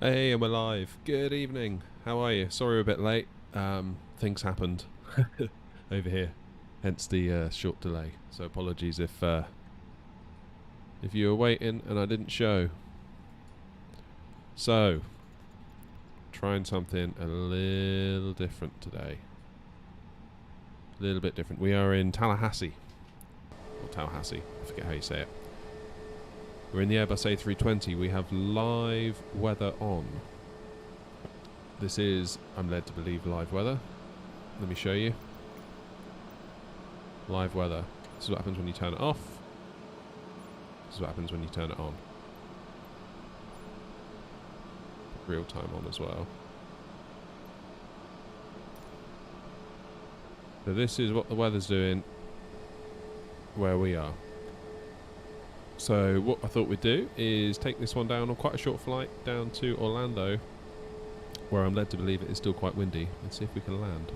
Hey, I'm alive. Good evening. How are you? Sorry we're a bit late. Things happened over here, hence the short delay. So apologies if you were waiting and I didn't show. So, trying something a little different today. A little bit different. We are in Tallahassee. Or Tallahassee, I forget how you say it. We're in the Airbus A320. We have live weather on. This is, I'm led to believe, live weather. Let me show you. Live weather. This is what happens when you turn it off. This is what happens when you turn it on. Real time on as well. So this is what the weather's doing where we are. So what I thought we'd do is take this one down on quite a short flight down to Orlando, where I'm led to believe it is still quite windy, and see if we can land.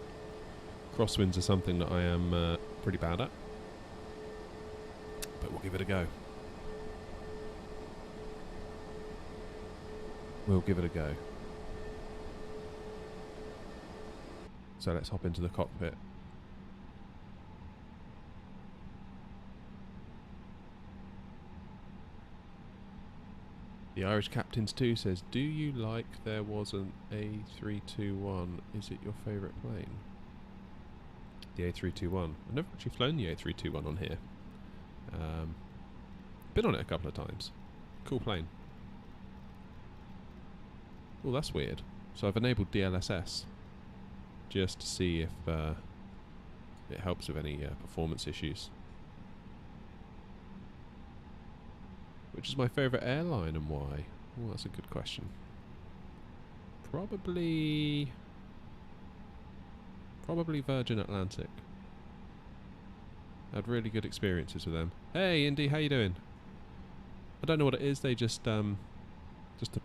Crosswinds are something that I am pretty bad at, but we'll give it a go. We'll give it a go. So let's hop into the cockpit. The Irish Captains 2 says, do you like There Was an A321? Is it your favourite plane? The A321. I've never actually flown the A321 on here. Been on it a couple of times. Cool plane. Oh, that's weird. So I've enabled DLSS just to see if it helps with any performance issues. Which is my favourite airline and why? Oh, that's a good question. Probably Virgin Atlantic. I had really good experiences with them. Hey, Indy, how you doing? I don't know what it is. They just the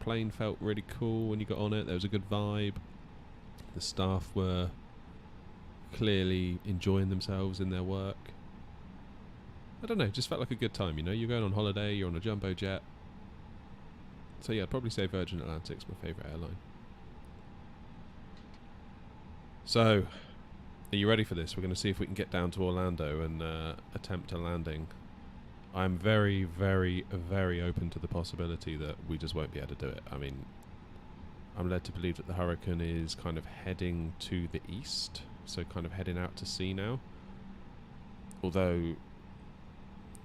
plane felt really cool when you got on it. There was a good vibe. The staff were clearly enjoying themselves in their work. I don't know, just felt like a good time, you know? You're going on holiday, you're on a jumbo jet. So yeah, I'd probably say Virgin Atlantic's my favourite airline. So, are you ready for this? We're going to see if we can get down to Orlando and attempt a landing. I'm very, very, very open to the possibility that we just won't be able to do it. I mean, I'm led to believe that the hurricane is kind of heading to the east, so kind of heading out to sea now. Although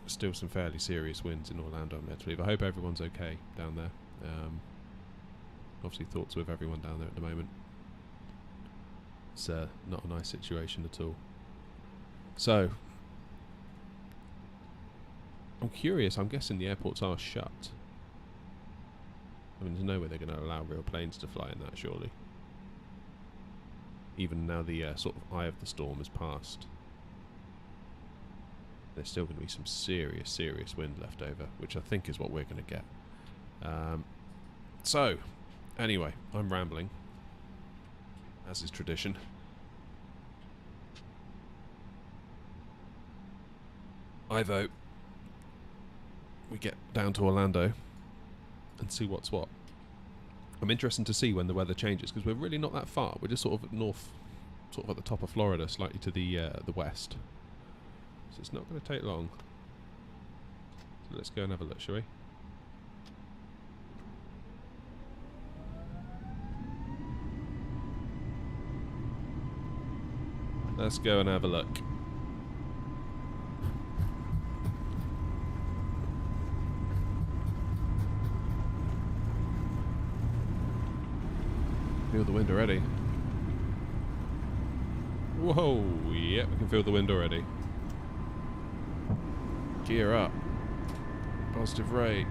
still some fairly serious winds in Orlando, I'm led to believe. I hope everyone's okay down there. Obviously thoughts with everyone down there at the moment. It's not a nice situation at all. So, I'm curious, I'm guessing the airports are shut. I mean, there's no way they're going to allow real planes to fly in that, surely. Even now the sort of eye of the storm has passed. There's still going to be some serious, serious wind left over, which I think is what we're going to get. So, anyway, I'm rambling, as is tradition. I vote we get down to Orlando and see what's what. I'm interested to see when the weather changes, because we're really not that far. We're just sort of north, sort of at the top of Florida, slightly to the west. So it's not going to take long. So let's go and have a look, shall we? Let's go and have a look. Feel the wind already. Whoa, yep, we can feel the wind already. Gear up. Positive rate.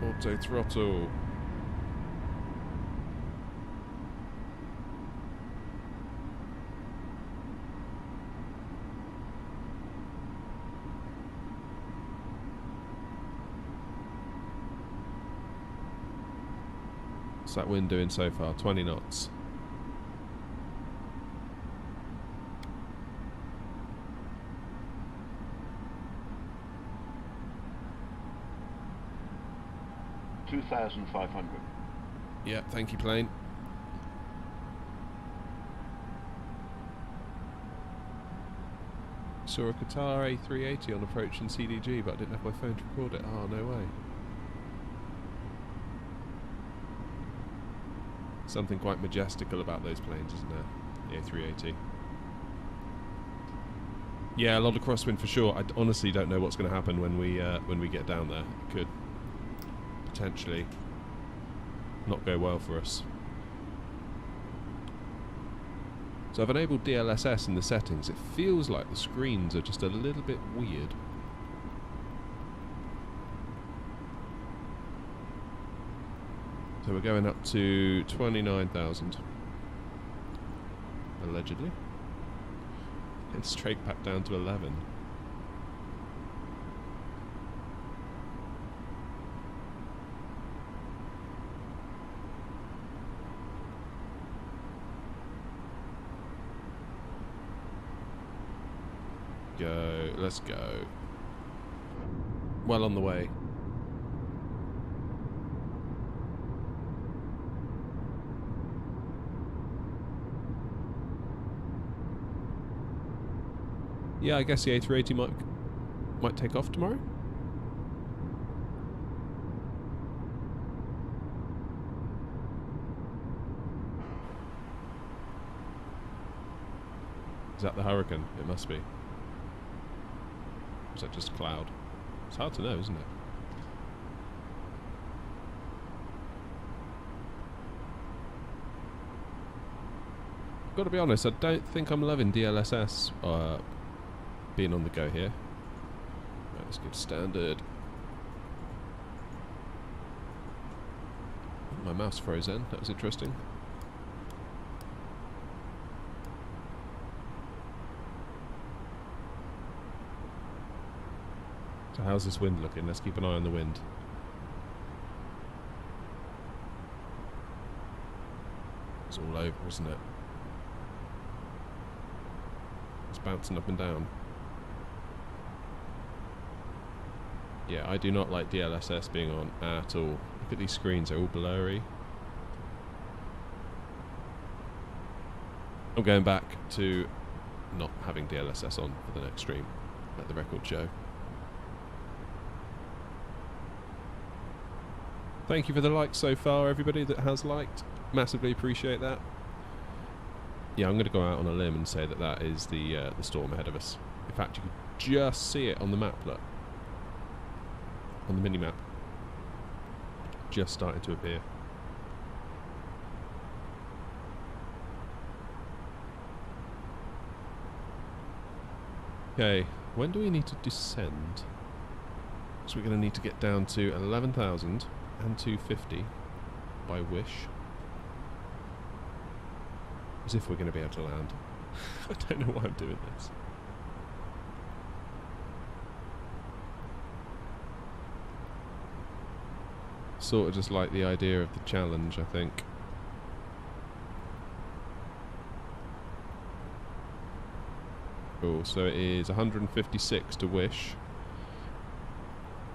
Auto throttle. What's that wind doing so far? 20 knots. $2,500. Yeah, thank you, plane. Saw a Qatar A380 on approach in CDG, but I didn't have my phone to record it. Oh, no way. Something quite majestical about those planes, isn't there? The A380. Yeah, a lot of crosswind for sure. I honestly don't know what's going to happen when we get down there. It could potentially not go well for us. So I've enabled DLSS in the settings. It feels like the screens are just a little bit weird. So we're going up to 29,000. Allegedly. And straight back down to 11. Go, let's go. Well on the way. Yeah, I guess the A380 might take off tomorrow. Is that the hurricane? It must be. Or is that just cloud? It's hard to know, isn't it? Got to be honest, I don't think I'm loving DLSS being on the go here. Right, let's get standard. My mouse froze then. That was interesting. So how's this wind looking? Let's keep an eye on the wind. It's all over, isn't it? It's bouncing up and down. Yeah, I do not like DLSS being on at all. Look at these screens, they're all blurry. I'm going back to not having DLSS on for the next stream. Let the record show. Thank you for the likes so far, everybody that has liked. Massively appreciate that. Yeah, I'm going to go out on a limb and say that that is the storm ahead of us. In fact, you could just see it on the map, look. On the mini-map. Just starting to appear. Okay, when do we need to descend? So we're going to need to get down to 11,000 and 250 by wish. As if we're going to be able to land. I don't know why I'm doing this. Sort of just like the idea of the challenge, I think. Cool, so it is 156 to wish.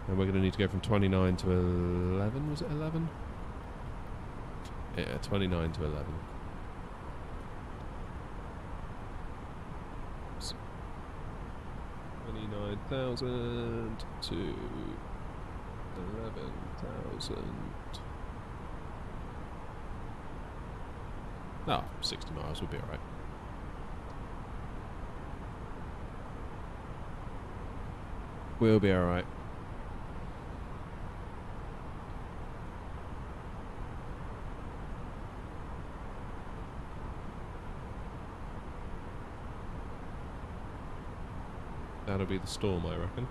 And we're going to need to go from 29 to 11, was it 11? Yeah, 29 to 11. 29,000 to 11,000. Ah, 60 miles will be alright. We'll be alright. That'll be the storm, I reckon.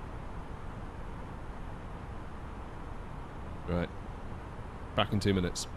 Right. Back in 2 minutes.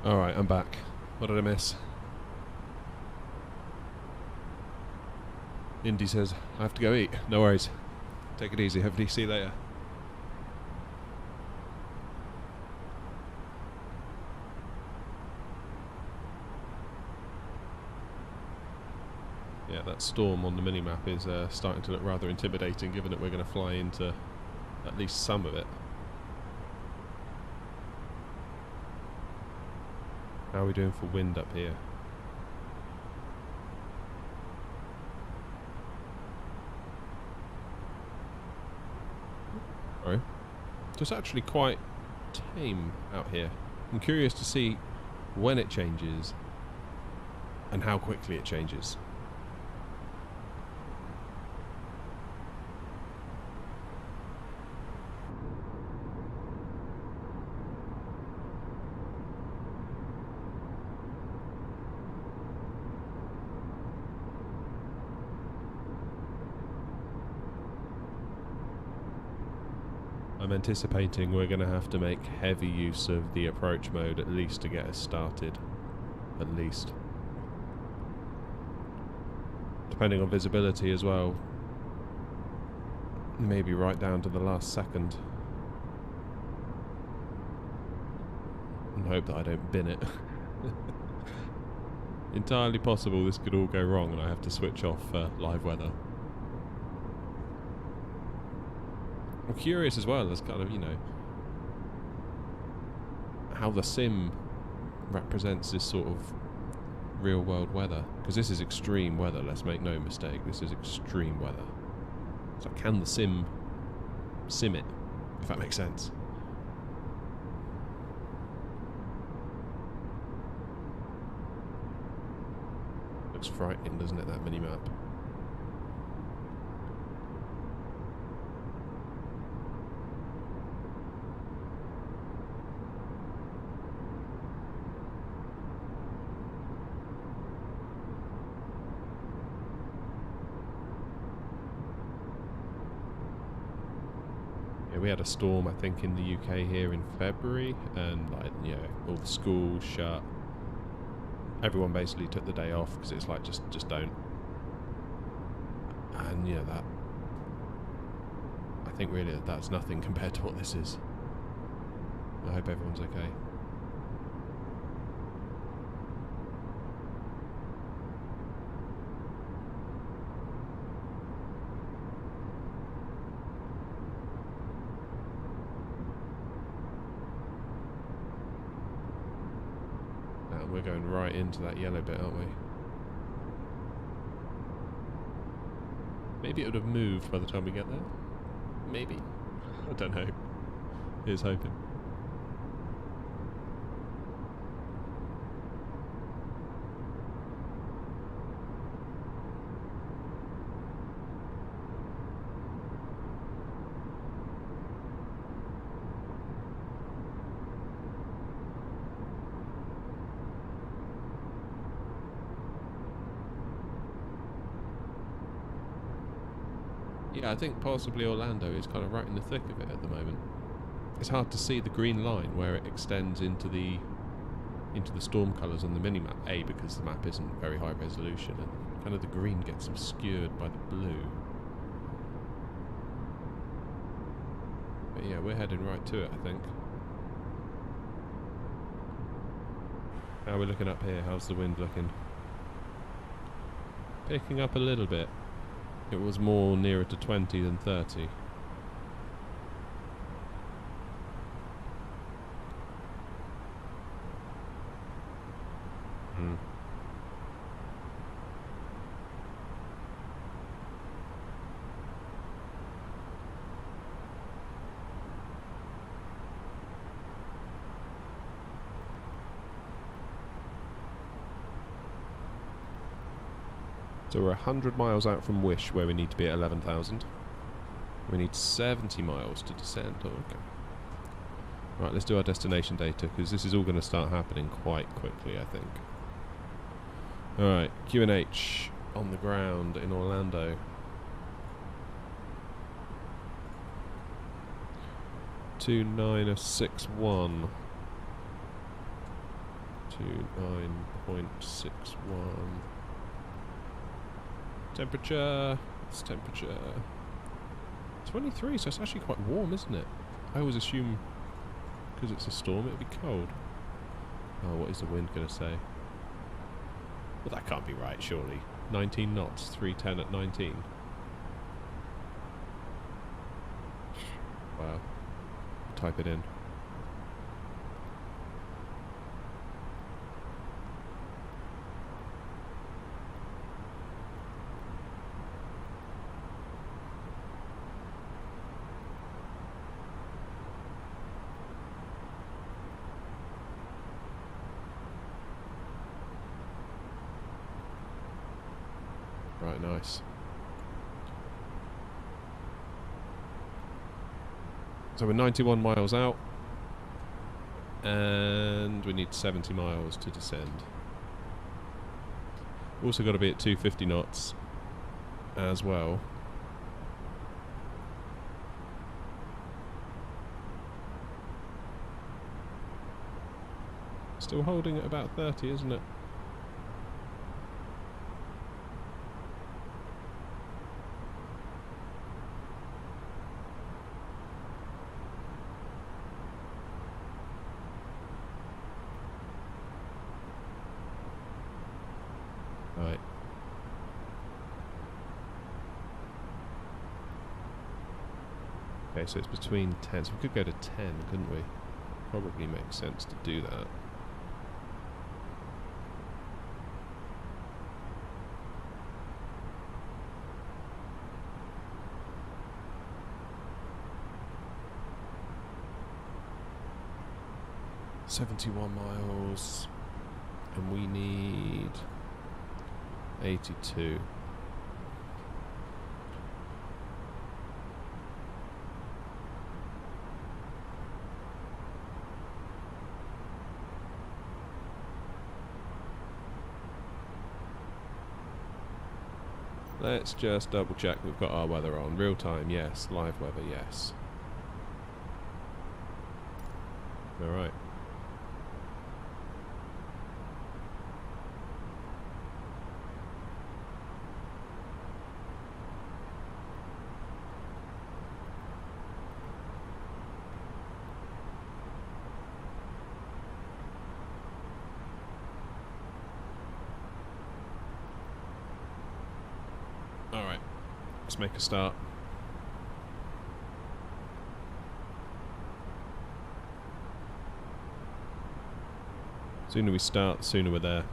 Alright, I'm back. What did I miss? Indy says, I have to go eat. No worries. Take it easy. Hopefully see you later. Yeah, that storm on the minimap is starting to look rather intimidating, given that we're going to fly into at least some of it. How are we doing for wind up here? Alright. So it's actually quite tame out here. I'm curious to see when it changes and how quickly it changes. I'm anticipating we're going to have to make heavy use of the approach mode at least to get us started. At least. Depending on visibility as well. Maybe right down to the last second. And hope that I don't bin it. Entirely possible this could all go wrong and I have to switch off live weather. I'm curious as well as kind of, you know, how the sim represents this sort of real world weather. Because this is extreme weather, let's make no mistake. This is extreme weather. So can the sim it, if that makes sense? Looks frightening, doesn't it, that mini-map? We had a storm, I think, in the UK here in February, and like, you know, all the schools shut. Everyone basically took the day off because it's like just don't. And you know that. I think really that's nothing compared to what this is. I hope everyone's okay. We're going right into that yellow bit, aren't we? Maybe it would have moved by the time we get there. Maybe. I don't know. Here's hoping. Yeah, I think possibly Orlando is kind of right in the thick of it at the moment. It's hard to see the green line where it extends into the storm colours on the minimap. A, because the map isn't very high resolution, and kind of the green gets obscured by the blue. But yeah, we're heading right to it, I think. How are we looking up here? How's the wind looking? Picking up a little bit. It was more nearer to 20 than 30. So we're 100 miles out from Wish, where we need to be at 11,000. We need 70 miles to descend. Oh, okay. Right, let's do our destination data, because this is all going to start happening quite quickly, I think. Alright, QNH on the ground in Orlando. 2961. 29.61. Temperature. It's temperature 23, so it's actually quite warm, isn't it? I always assume because it's a storm it'll be cold. Oh, what is the wind going to say? Well, that can't be right, surely. 19 knots, 310 at 19. Wow. Type it in. Right, nice. So we're 91 miles out, and we need 70 miles to descend. Also got to be at 250 knots as well. Still holding at about 30, isn't it? Right. Okay, so it's between 10. So we could go to 10, couldn't we? Probably makes sense to do that. $71 miles, and we need 82. Let's just double check we've got our weather on. Real time, yes. Live weather, yes. Alright. Alright, let's make a start. Sooner we start, the sooner we're there.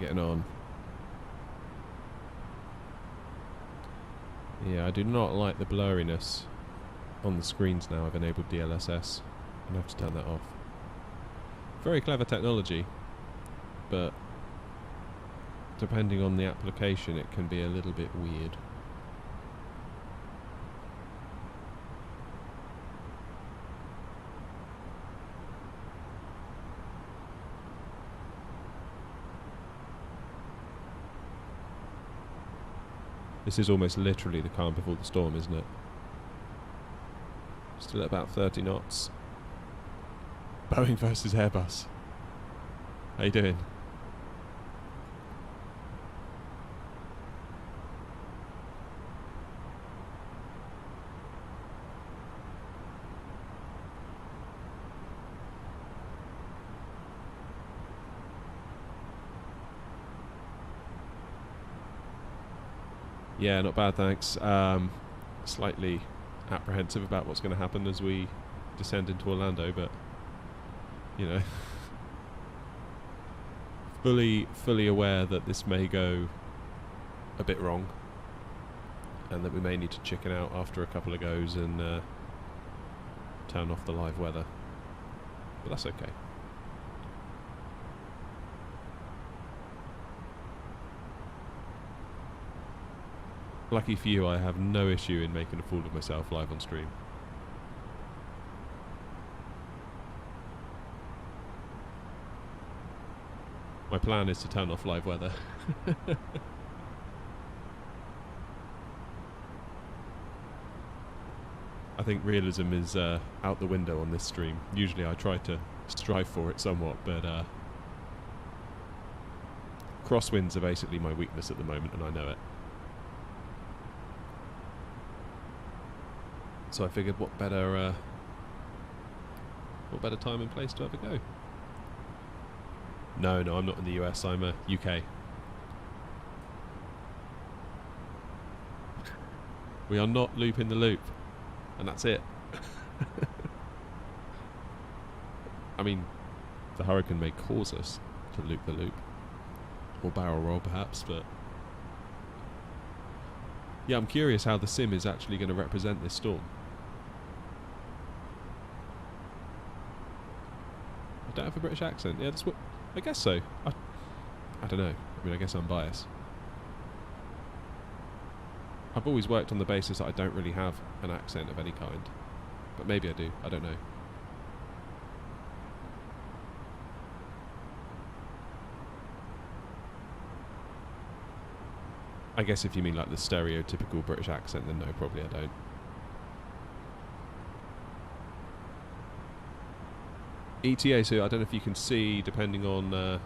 Getting on. Yeah, I do not like the blurriness on the screens now. I've enabled DLSS. I'm gonna have to turn that off. Very clever technology, but depending on the application it can be a little bit weird. This is almost literally the calm before the storm, isn't it? Still at about 30 knots. Boeing versus Airbus. How you doing? Yeah, not bad, thanks. Slightly apprehensive about what's going to happen as we descend into Orlando, but you know, fully aware that this may go a bit wrong, and that we may need to chicken out after a couple of goes and turn off the live weather, but that's okay. Lucky for you, I have no issue in making a fool of myself live on stream. My plan is to turn off live weather. I think realism is out the window on this stream. Usually I try to strive for it somewhat, but crosswinds are basically my weakness at the moment, and I know it. So I figured what better time and place to have a go. No, I'm not in the US, I'm UK. We are not looping the loop, and that's it. I mean, the hurricane may cause us to loop the loop, or barrel roll perhaps, but yeah, I'm curious how the sim is actually going to represent this storm. I don't have a British accent. Yeah, that's what I guess so. I don't know. I mean, I guess I'm biased. I've always worked on the basis that I don't really have an accent of any kind, but maybe I do. I don't know. I guess if you mean like the stereotypical British accent, then no, probably I don't. ETA, so I don't know if you can see, depending on the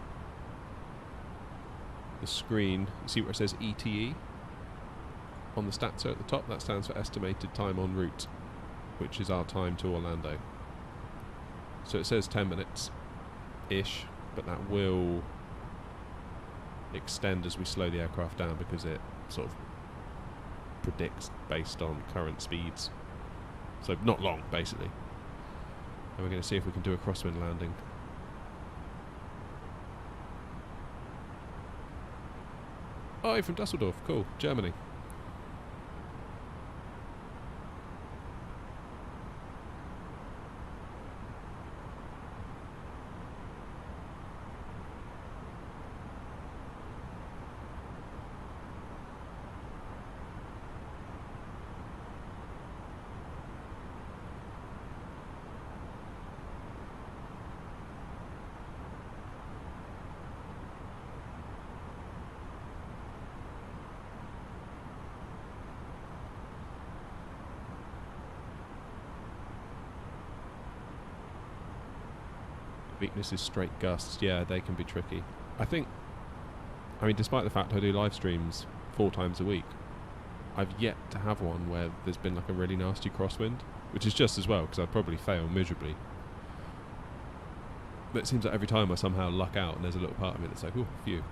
screen, you see where it says ETE on the stats at the top? That stands for estimated time en route, which is our time to Orlando. So it says 10 minutes-ish, but that will extend as we slow the aircraft down, because it sort of predicts based on current speeds. So not long, basically. And we're going to see if we can do a crosswind landing. Oh, you're from Dusseldorf. Cool. Germany. Weakness is straight gusts. Yeah, they can be tricky. I mean, despite the fact I do live streams 4 times a week, I've yet to have one where there's been like a really nasty crosswind, which is just as well, because I'd probably fail miserably. But it seems like every time I somehow luck out, and there's a little part of me that's like, ooh, phew.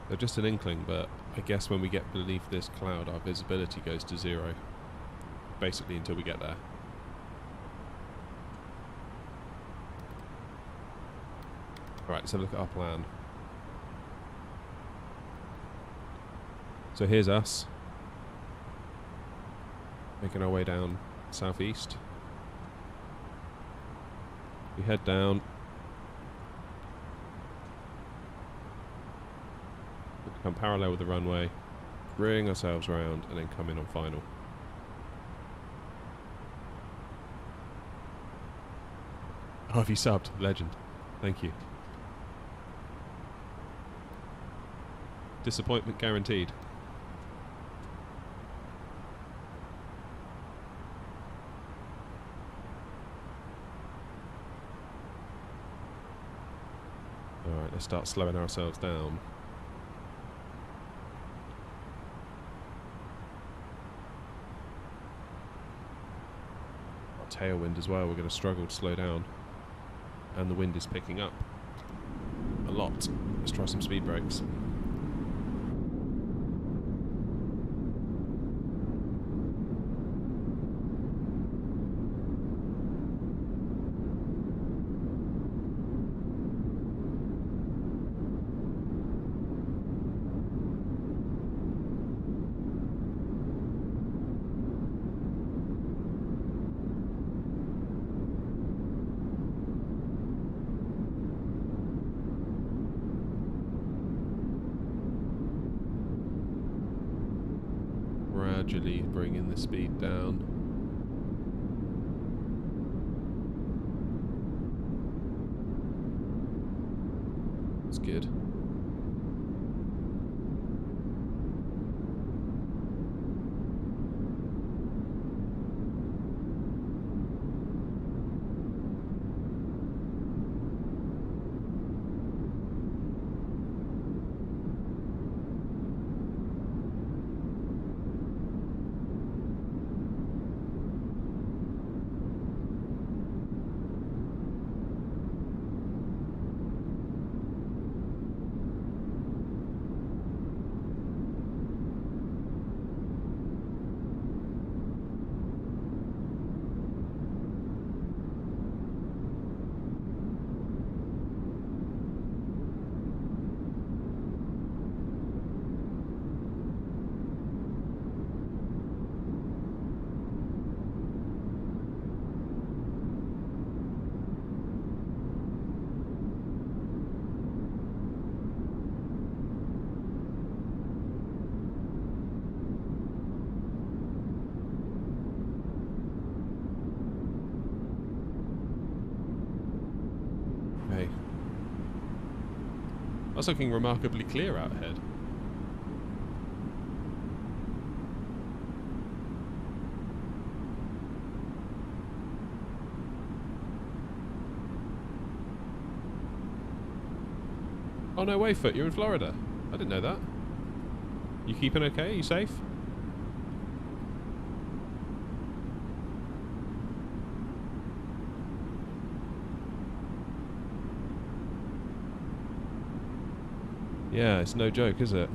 They're just an inkling, but I guess when we get beneath this cloud, our visibility goes to 0. Basically until we get there. Alright, let's have a look at our plan. So here's us, making our way down southeast. We head down. Come parallel with the runway, bring ourselves round, and then come in on final. Oh, have you subbed? Legend. Thank you. Disappointment guaranteed. Alright, let's start slowing ourselves down. tailwind as well. We're going to struggle to slow down. And the wind is picking up a lot. Let's try some speed brakes. Gradually bringing the speed down. It's good. That's looking remarkably clear out ahead. Oh no, Wayfoot, you're in Florida. I didn't know that. You keeping okay? Are you safe? Yeah, it's no joke, is it?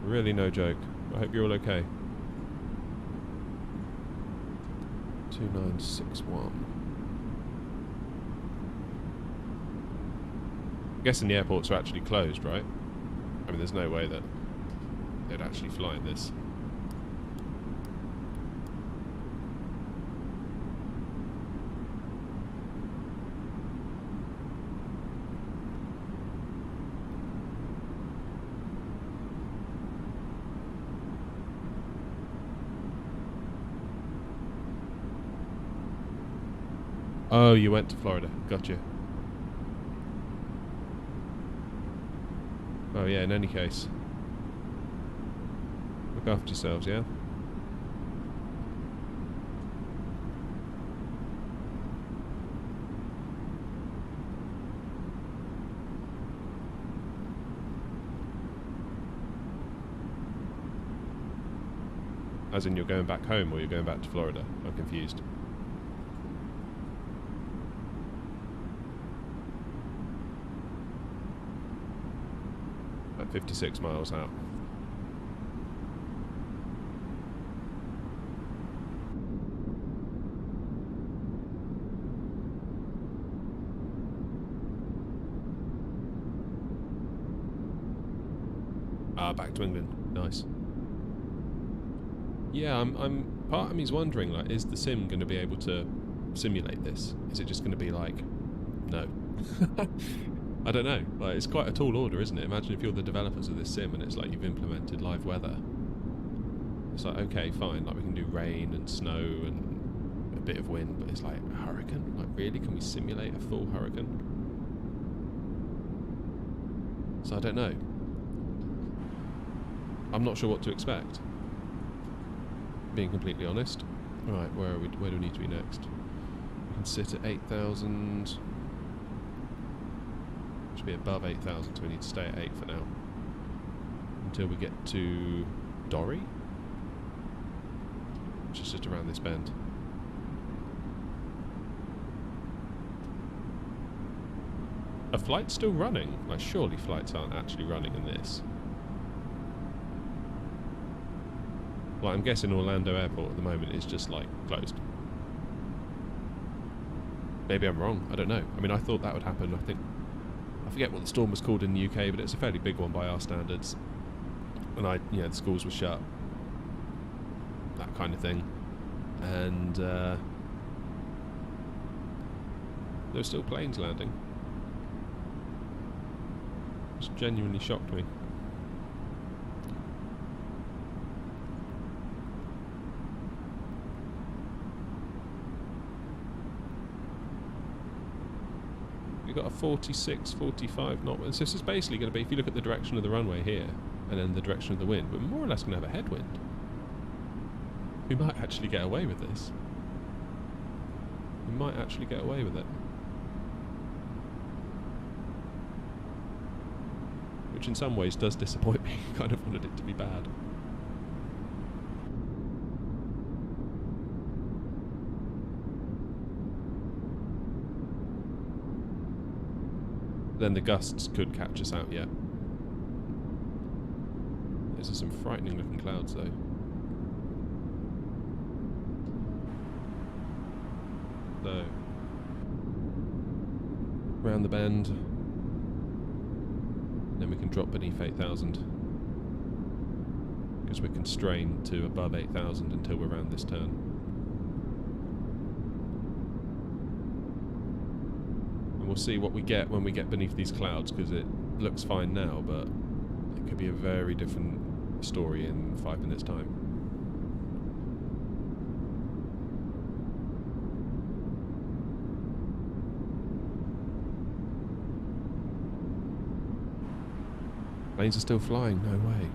Really no joke. I hope you're all okay. 2961. I'm guessing the airports are actually closed, right? I mean, there's no way that they'd actually fly in this. Oh, you went to Florida. Gotcha. Oh yeah, in any case. Look after yourselves, yeah? As in you're going back home or you're going back to Florida? I'm confused. At 56 miles out. Ah, back to England. Nice. Yeah, I'm part of me's wondering, like, is the sim going to be able to simulate this? Is it just going to be like, no? I don't know. Like, it's quite a tall order, isn't it? Imagine if you're the developers of this sim and it's like you've implemented live weather. It's like, okay, fine, like we can do rain and snow and a bit of wind, but it's like a hurricane? Like, really? Can we simulate a full hurricane? So I don't know. I'm not sure what to expect, being completely honest. Right, where are we? Where do we need to be next? We can sit at 8,000. Should be above 8,000, so we need to stay at 8 for now. Until we get to Dorry, which is just around this bend. Are flights still running? Like, surely flights aren't actually running in this. Like, I'm guessing Orlando Airport at the moment is just, like, closed. Maybe I'm wrong. I don't know. I mean, I thought that would happen. I forget what the storm was called in the UK, but it's a fairly big one by our standards. And the schools were shut. That kind of thing. And there were still planes landing. Which genuinely shocked me. Got a 46, 45 knot. So this is basically going to be, if you look at the direction of the runway here, and then the direction of the wind, we're more or less going to have a headwind. We might actually get away with this. We might actually get away with it. Which in some ways does disappoint me. Kind of wanted it to be bad. Then the gusts could catch us out yet. These are some frightening looking clouds though. So, round the bend, then we can drop beneath 8,000. Because we're constrained to above 8,000 until we're around this turn. We'll see what we get when we get beneath these clouds, because it looks fine now, but it could be a very different story in 5 minutes' time. Planes are still flying, no way.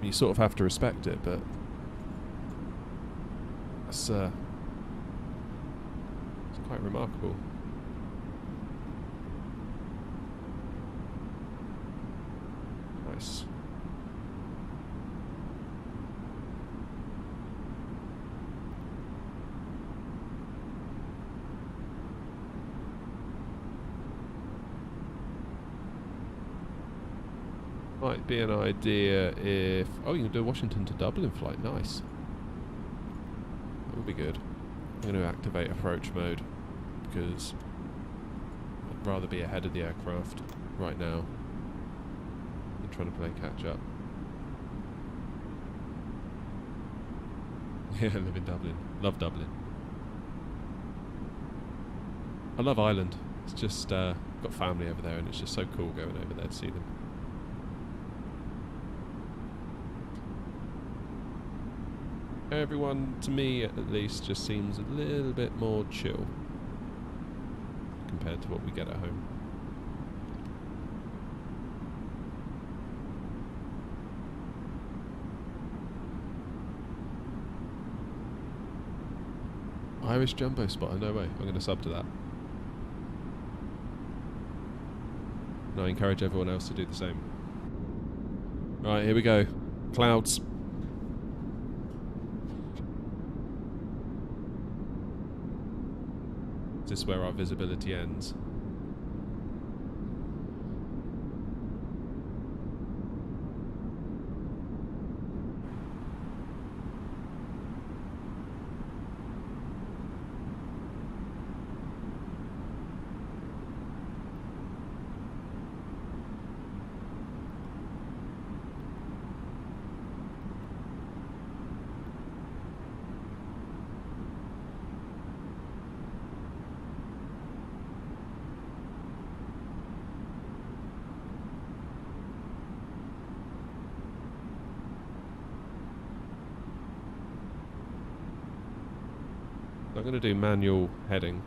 You sort of have to respect it, but that's quite remarkable. Nice. Might be an idea if... Oh, you can do a Washington to Dublin flight. Nice. That would be good. I'm going to activate approach mode, because I'd rather be ahead of the aircraft right now than trying to play catch up. Yeah, I live in Dublin. Love Dublin. I love Ireland. It's just got family over there, and it's just so cool going over there to see them. Everyone, to me at least, just seems a little bit more chill compared to what we get at home. Irish jumbo spotter, no way. I'm going to sub to that. And I encourage everyone else to do the same. Right, here we go. Clouds. Is this where our visibility ends? I'm going to do manual heading,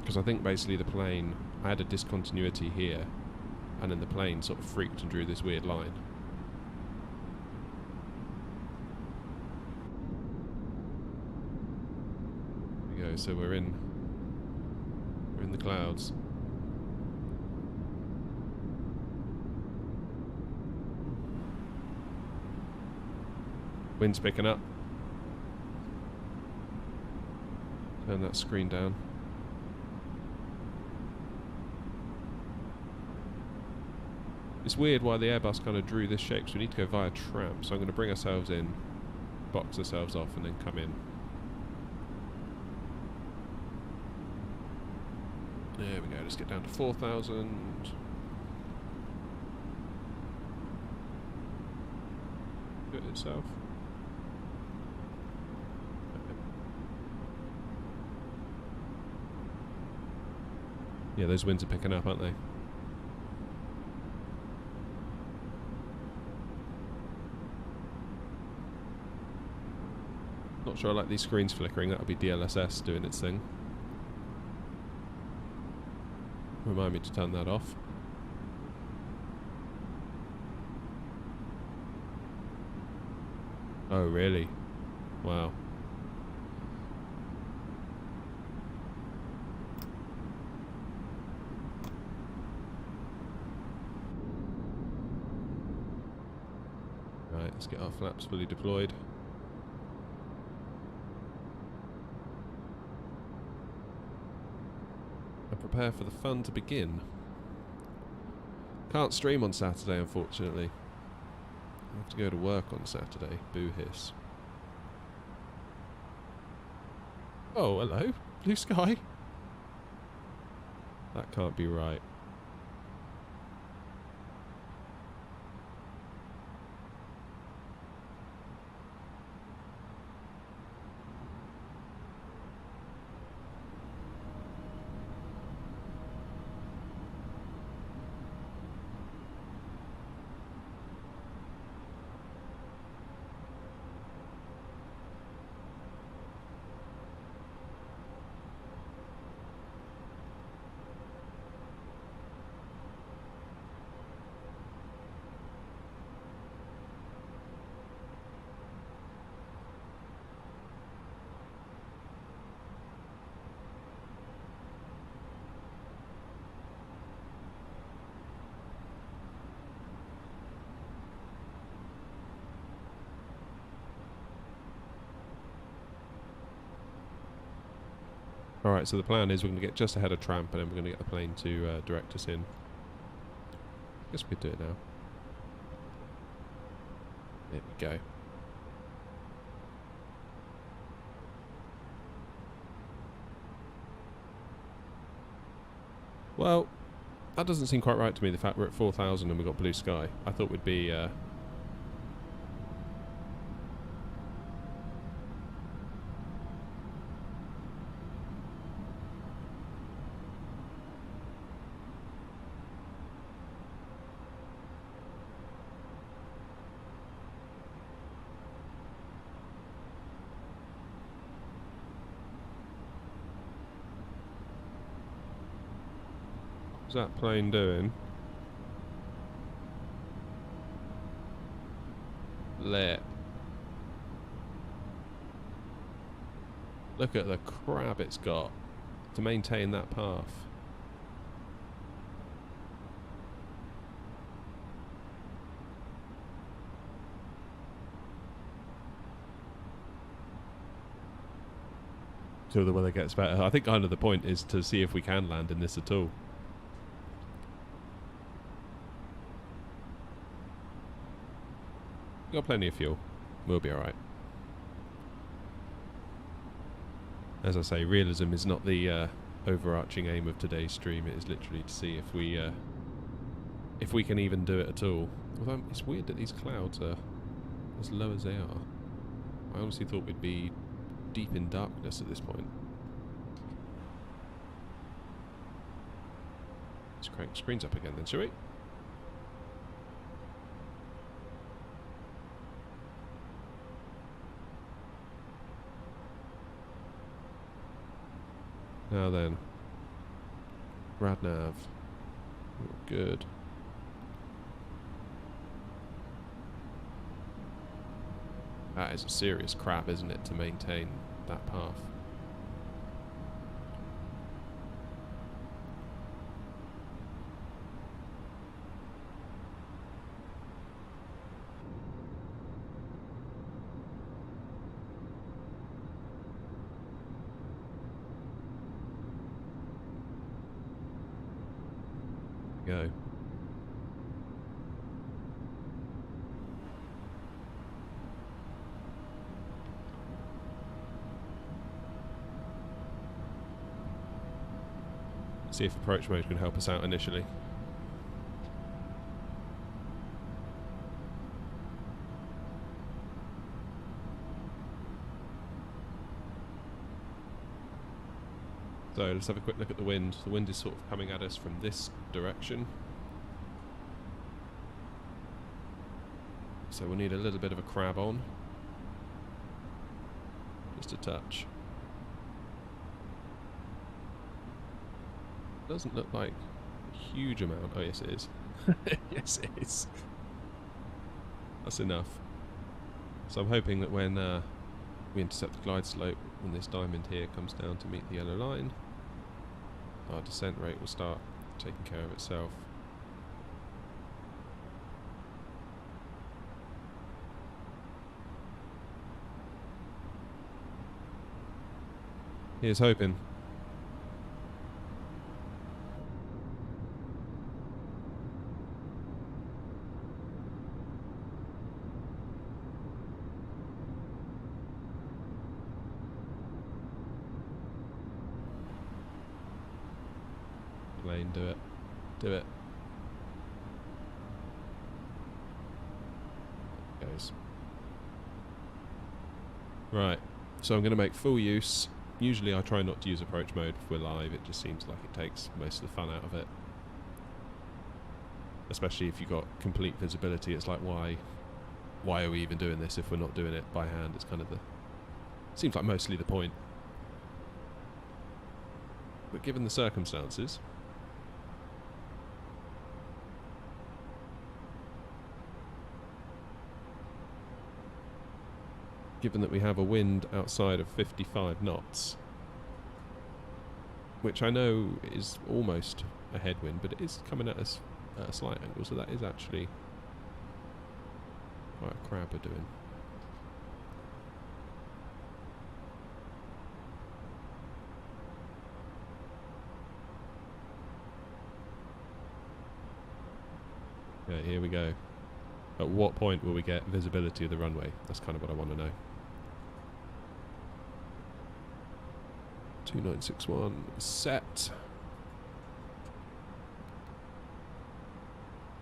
because I think basically the plane, I had a discontinuity here, and then the plane sort of freaked and drew this weird line. There we go, so we're in the clouds. Wind's picking up. Turn that screen down. It's weird why the Airbus kind of drew this shape, so we need to go via tramp. So I'm going to bring ourselves in, box ourselves off, and then come in. There we go, let's get down to 4,000. Do it itself. Yeah, those winds are picking up, aren't they? Not sure I like these screens flickering. That'll be DLSS doing its thing. Remind me to turn that off. Oh, really? Wow. Right, let's get our flaps fully deployed. And prepare for the fun to begin. Can't stream on Saturday, unfortunately. I have to go to work on Saturday. Boo hiss. Oh, hello. Blue sky. That can't be right. Alright, so the plan is we're going to get just ahead of Tramp and then we're going to get the plane to direct us in. Guess we could do it now. There we go. Well, that doesn't seem quite right to me, the fact we're at 4,000 and we've got blue sky. I thought we'd be... What's that plane doing? Lit. Look at the crap it's got to maintain that path. Till the weather gets better. I think kind of the point is to see if we can land in this at all. Got plenty of fuel. We'll be alright. As I say, realism is not the overarching aim of today's stream. It is literally to see if we can even do it at all. Although it's weird that these clouds are as low as they are. I honestly thought we'd be deep in darkness at this point. Let's crank the screens up again then, shall we? Now then, RadNav, good. That is a serious crap, isn't it, to maintain that path? go. See if approach mode can help us out initially. So let's have a quick look at the wind. The wind is sort of coming at us from this direction. So we'll need a little bit of a crab on. Just a touch. Doesn't look like a huge amount. Oh yes it is. Yes it is. That's enough. So I'm hoping that when we intercept the glide slope, when this diamond here comes down to meet the yellow line, our descent rate will start taking care of itself. Here's hoping. Plane, do it. Do it. Goes. Right, so I'm going to make full use. Usually I try not to use approach mode if we're live, it just seems like it takes most of the fun out of it. Especially if you've got complete visibility, it's like why are we even doing this if we're not doing it by hand? It's kind of the... seems like mostly the point. But given the circumstances... given that we have a wind outside of 55 knots, which I know is almost a headwind, but it is coming at us at a slight angle, so that is actually quite a crab we're doing. Okay, here we go. At what point will we get visibility of the runway? That's kind of what I want to know. 2961 set.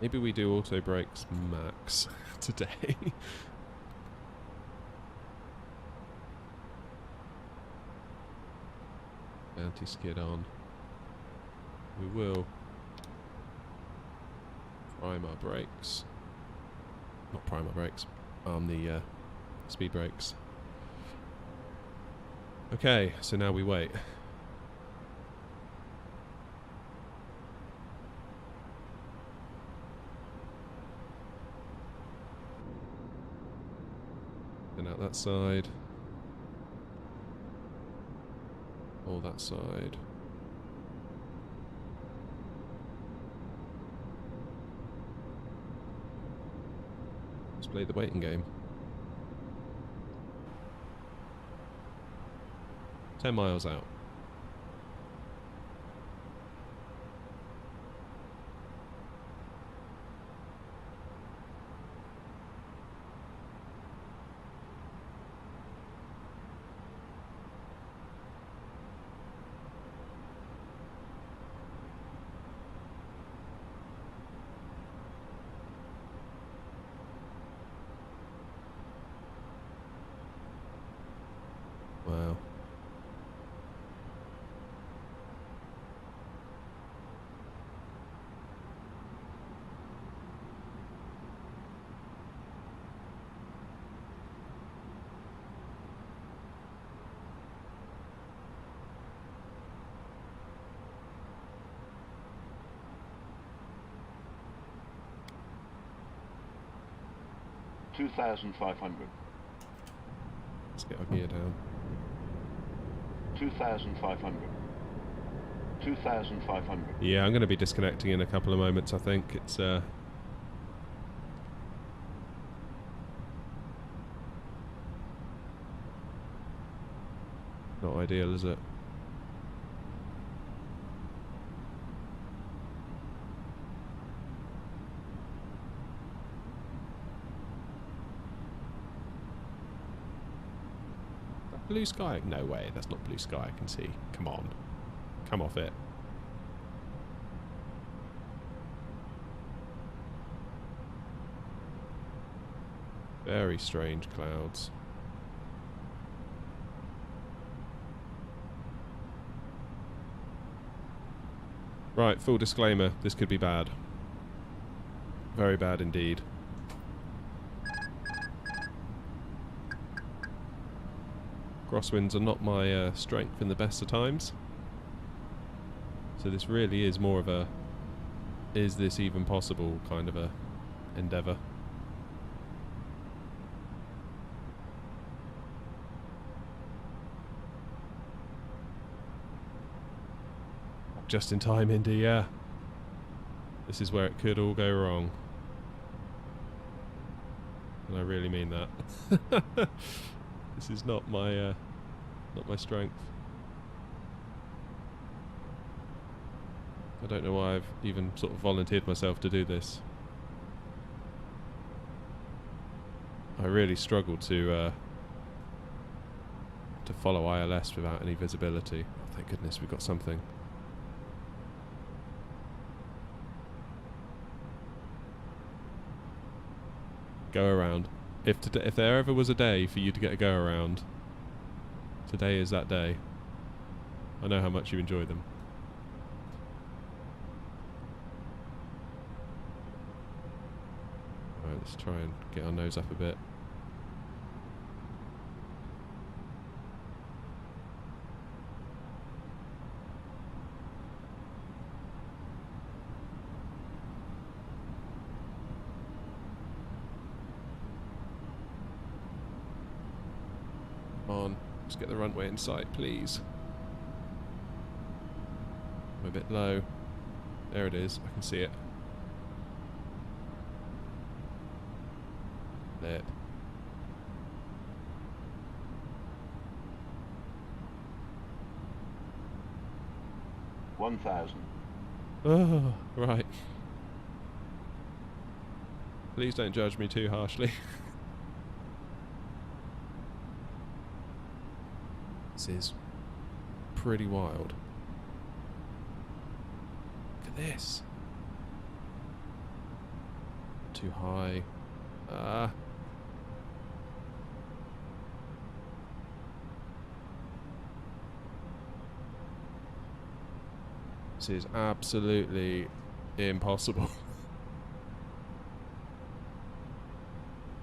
Maybe we do auto brakes max today. Anti-skid on. We will prime our brakes. Not prime our brakes. Arm the speed brakes. Okay, so now we wait. And out that side. All that side. Let's play the waiting game. 10 miles out. Wow. $2,500. Let's get our gear down. 2,500. 2,500. Yeah, I'm going to be disconnecting in a couple of moments, I think. It's not ideal, is it? blue sky? No way, that's not blue sky, I can see. Come on. Come off it. Very strange clouds. Right, full disclaimer, this could be bad. Very bad indeed. Crosswinds are not my strength in the best of times. So this really is more of a, is this even possible kind of a endeavour. Just in time, Indy, yeah. This is where it could all go wrong. And I really mean that. This is not my strength. I don't know why I've even sort of volunteered myself to do this. I really struggled to follow ILS without any visibility. Oh, thank goodness we've got something. Go around. If there ever was a day for you to get a go around, today is that day. I know how much you enjoy them. Alright, let's try and get our nose up a bit. On, let's get the runway in sight, please. I'm a bit low. There it is, I can see it. There. $1,000. Oh, right. Please don't judge me too harshly. This is pretty wild. Look at this. Too high. This is absolutely impossible.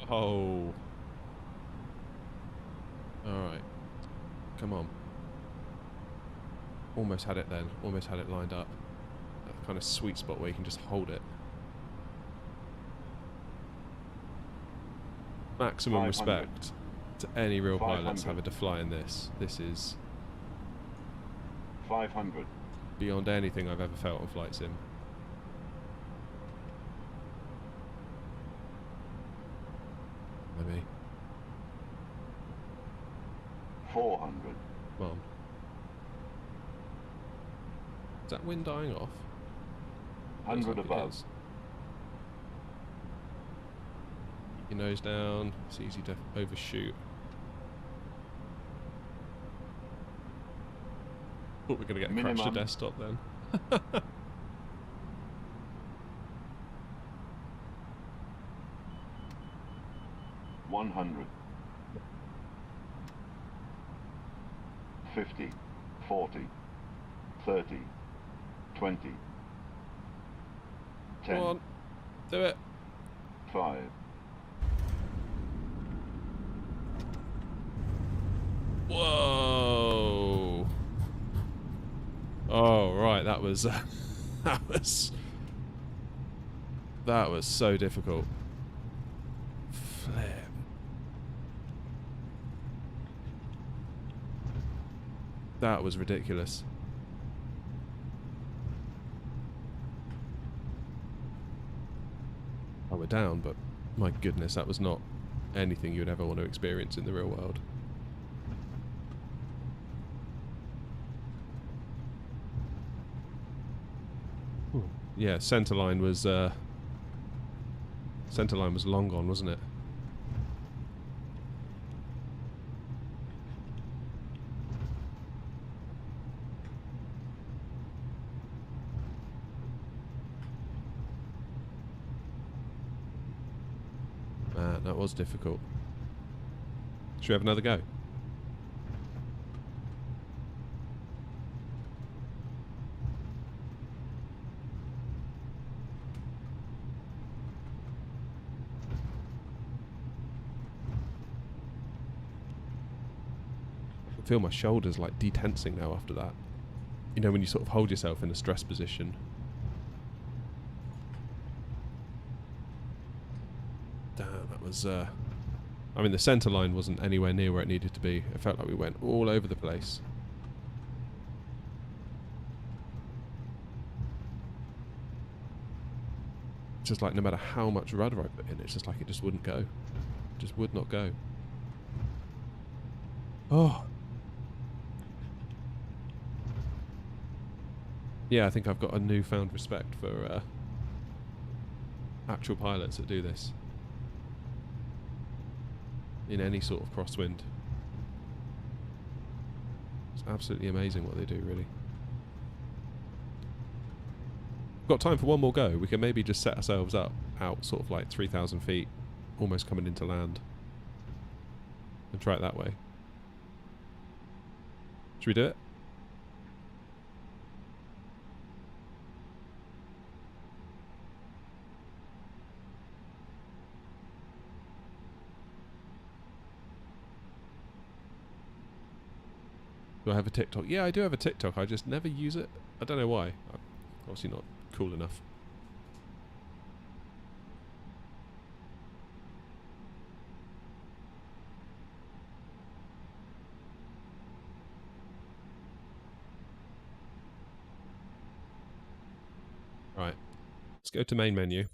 Oh. Alright. Come on. Almost had it then. Almost had it lined up. That kind of sweet spot where you can just hold it. Maximum respect to any real pilots having to fly in this. This is 500. Beyond anything I've ever felt on flight sim. Maybe. 400. Come on. Is that wind dying off? 100 above. Keep your nose down. It's easy to overshoot. Thought we're going to get crashed to desktop then. 100. 50. 40. 30. 20. 10. Come on. Do it. 5. Whoa. Oh, right, that was that was so difficult. Flip. That was ridiculous. Oh, we're down, but my goodness, that was not anything you'd ever want to experience in the real world. Yeah, centerline was long gone, wasn't it? Man, that was difficult. Should we have another go? I feel my shoulders like detensing now after that. You know, when you sort of hold yourself in a stress position. Damn, that was... I mean, the centre line wasn't anywhere near where it needed to be. It felt like we went all over the place. Just like no matter how much rudder I put in, it's just like it just wouldn't go. It just would not go. Oh. Yeah, I think I've got a newfound respect for actual pilots that do this. In any sort of crosswind. It's absolutely amazing what they do, really. Got time for one more go. We can maybe just set ourselves up out sort of like 3,000 feet, almost coming into land, and try it that way. Should we do it? Do I have a TikTok? Yeah, I do have a TikTok. I just never use it. I don't know why. I'm obviously not cool enough. Right. Let's go to main menu.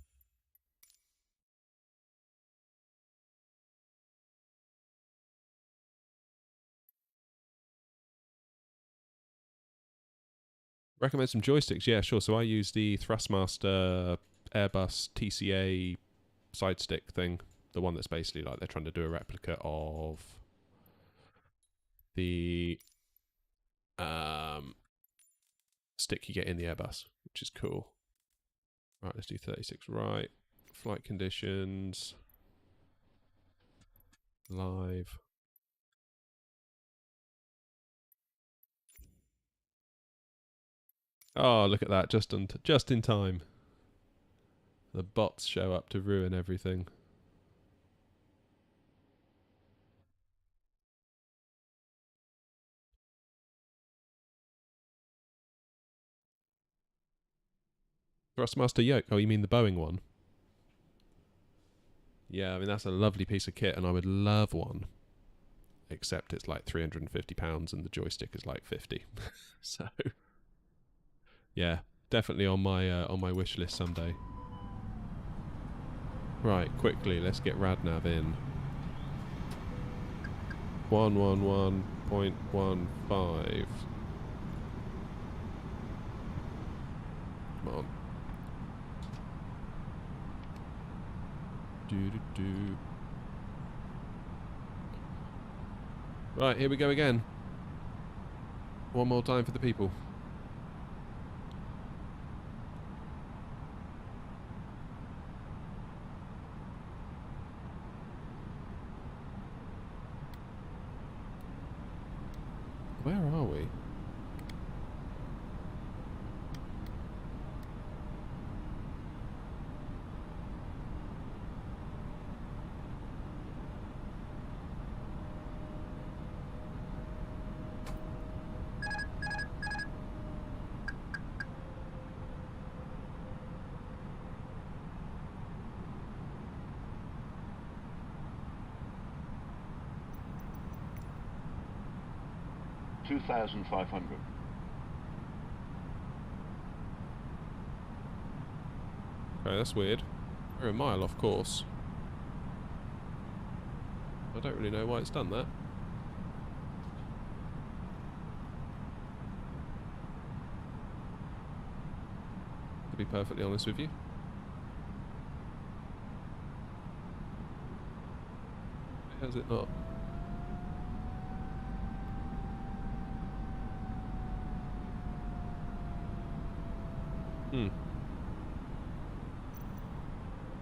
Recommend some joysticks? Yeah, sure. So I use the Thrustmaster Airbus TCA side stick thing. The one that's basically like they're trying to do a replica of the stick you get in the Airbus, which is cool. Right, let's do 36 right. Flight conditions. Live. Oh, look at that. Just in time. The bots show up to ruin everything. Thrustmaster yoke. Oh, you mean the Boeing one? Yeah, I mean, that's a lovely piece of kit, and I would love one. Except it's like £350 and the joystick is like 50. So, yeah, definitely on my wish list someday. Right, quickly, let's get RadNav in. 111.15. Come on. Do. Right, here we go again. One more time for the people. Where are we? $2,500. Okay, that's weird. We're a mile off course. I don't really know why it's done that. To be perfectly honest with you. Why has it not?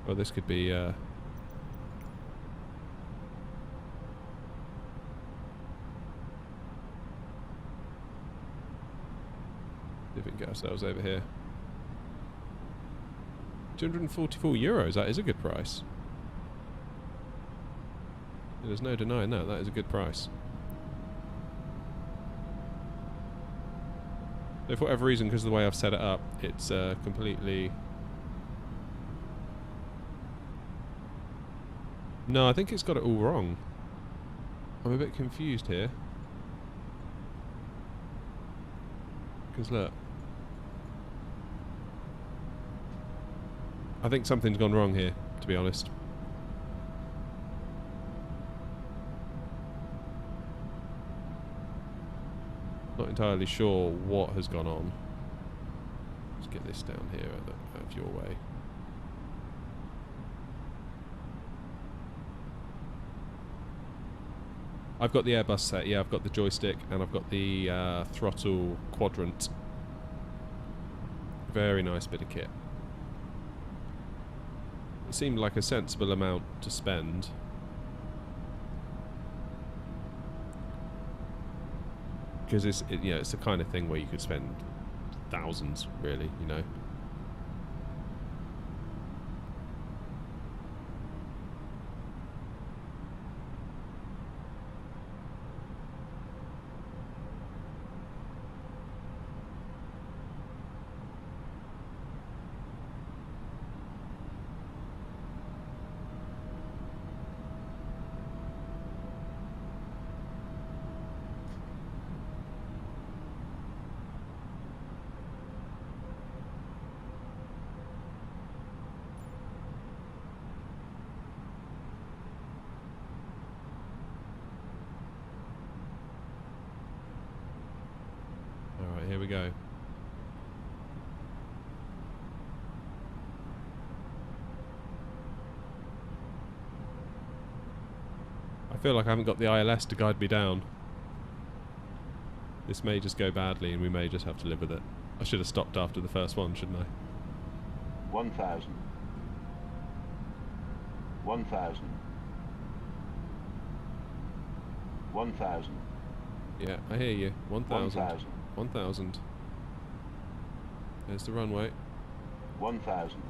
Well, this could be ourselves over here. €244, that is a good price. There's no denying that, that is a good price. So for whatever reason, because of the way I've set it up, it's completely... No, I think it's got it all wrong. I'm a bit confused here. Because look. I think something's gone wrong here, to be honest. Not entirely sure what has gone on. Let's get this down here out of your way. I've got the Airbus set, yeah, I've got the joystick and I've got the throttle QUADRANT. Very nice bit of kit. It seemed like a sensible amount to spend. Because it's the kind of thing where you could spend thousands, really, you know. Alright, here we go. I feel like I haven't got the ILS to guide me down. This may just go badly and we may just have to live with it. I should have stopped after the first one, shouldn't I? 1,000. 1,000. 1,000. Yeah, I hear you. 1,000. 1,000. 1,000. There's the runway. 1,000.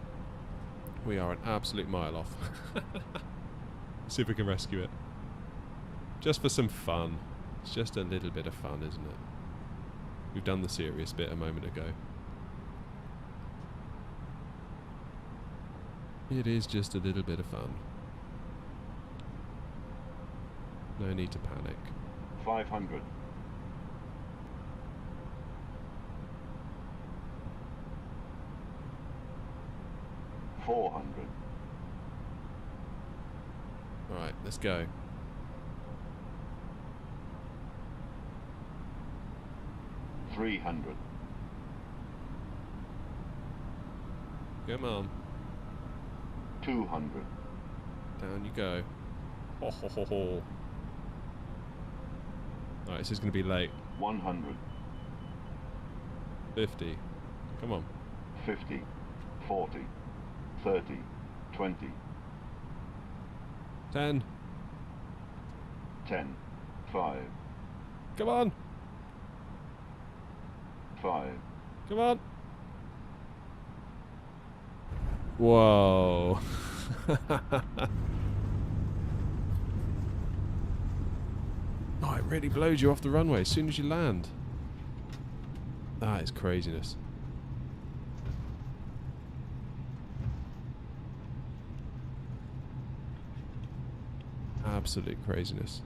We are an absolute mile off. See if we can rescue it. Just for some fun. It's just a little bit of fun, isn't it? We've done the serious bit a moment ago. It is just a little bit of fun. No need to panic. 500. 400. Right, let's go. $300. Come on. 200. Down you go. Ho ho ho ho. Alright, this is going to be late. 100. 50. Come on. 50. 40. 30. 20. 10. 10. 5. Come on. 5. Come on. Whoa. Oh, it really blows you off the runway as soon as you land. That is craziness. Absolute craziness.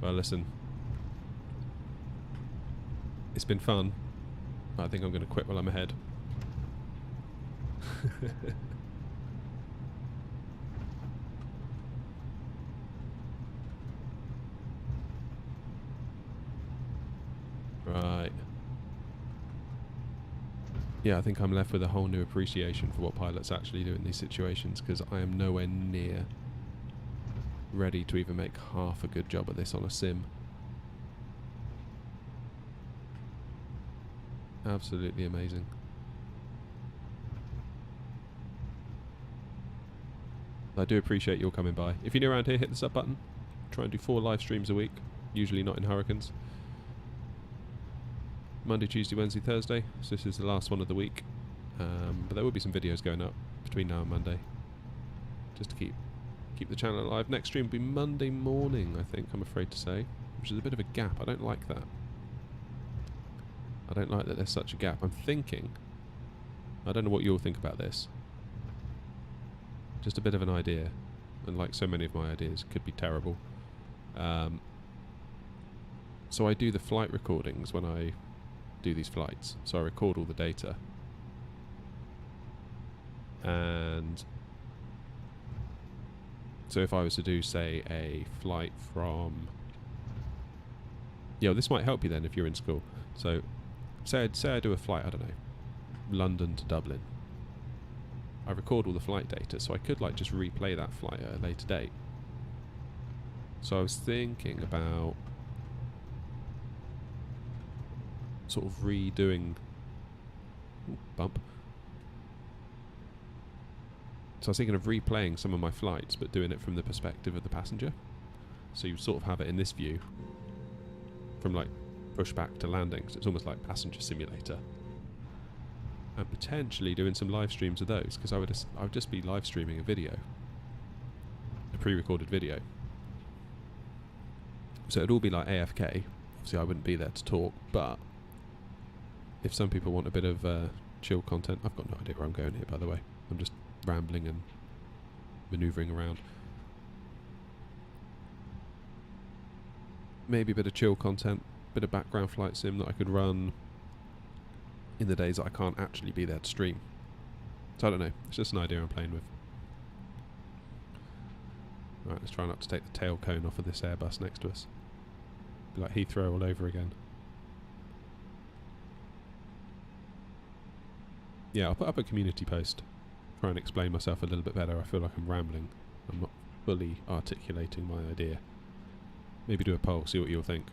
Well, listen. It's been fun, but I think I'm going to quit while I'm ahead. Right. Yeah, I think I'm left with a whole new appreciation for what pilots actually do in these situations, because I am nowhere near ready to even make half a good job at this on a sim. Absolutely amazing. I do appreciate your coming by. If you're new around here, hit the sub button. Try and do 4 live streams a week, usually not in hurricanes. Monday, Tuesday, Wednesday, Thursday. So this is the last one of the week. But there will be some videos going up between now and Monday, just to keep the channel alive. Next stream will be Monday morning, I think, I'm afraid to say, which is a bit of a gap. I don't like that. I don't like that there's such a gap. I'm thinking, I don't know what you'll think about this, just a bit of an idea, and like so many of my ideas could be terrible. So I do the flight recordings when I do these flights, so I record all the data, and so if I was to do, say, a flight from, this might help you then if you're in school. So say I do a flight, I don't know, London to Dublin. I record all the flight data, so I could like just replay that flight at a later date. So I was thinking about sort of redoing, bump. So I was thinking of replaying some of my flights, but doing it from the perspective of the passenger. So you sort of have it in this view, from like pushback to landing. So it's almost like passenger simulator. And potentially doing some live streams of those, because I would just be live streaming a video, a pre-recorded video. So it'd all be like AFK. Obviously I wouldn't be there to talk, but if some people want a bit of chill content, I've got no idea where I'm going here, by the way. I'm just rambling and manoeuvring around. Maybe a bit of chill content, bit of background flight sim that I could run in the days that I can't actually be there to stream. So I don't know, it's just an idea I'm playing with. Right, let's try not to take the tail cone off of this Airbus next to us. Be like Heathrow all over again. Yeah, I'll put up a community post, try and explain myself a little bit better. I feel like I'm rambling. I'm not fully articulating my idea. Maybe do a poll, see what you'll think.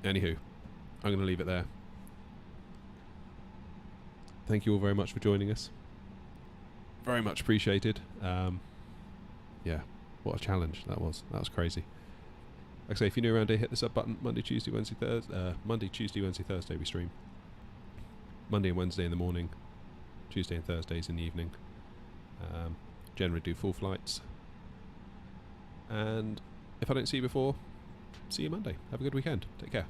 Anywho, I'm going to leave it there. Thank you all very much for joining us. Very much appreciated. Yeah, what a challenge that was. That was crazy. Like I say, if you're new around here, hit the sub button. Monday, Tuesday, Wednesday, Thursday we stream. Monday and Wednesday in the morning. Tuesday and Thursdays in the evening. Generally do full flights. And if I don't see you before, see you Monday. Have a good weekend. Take care.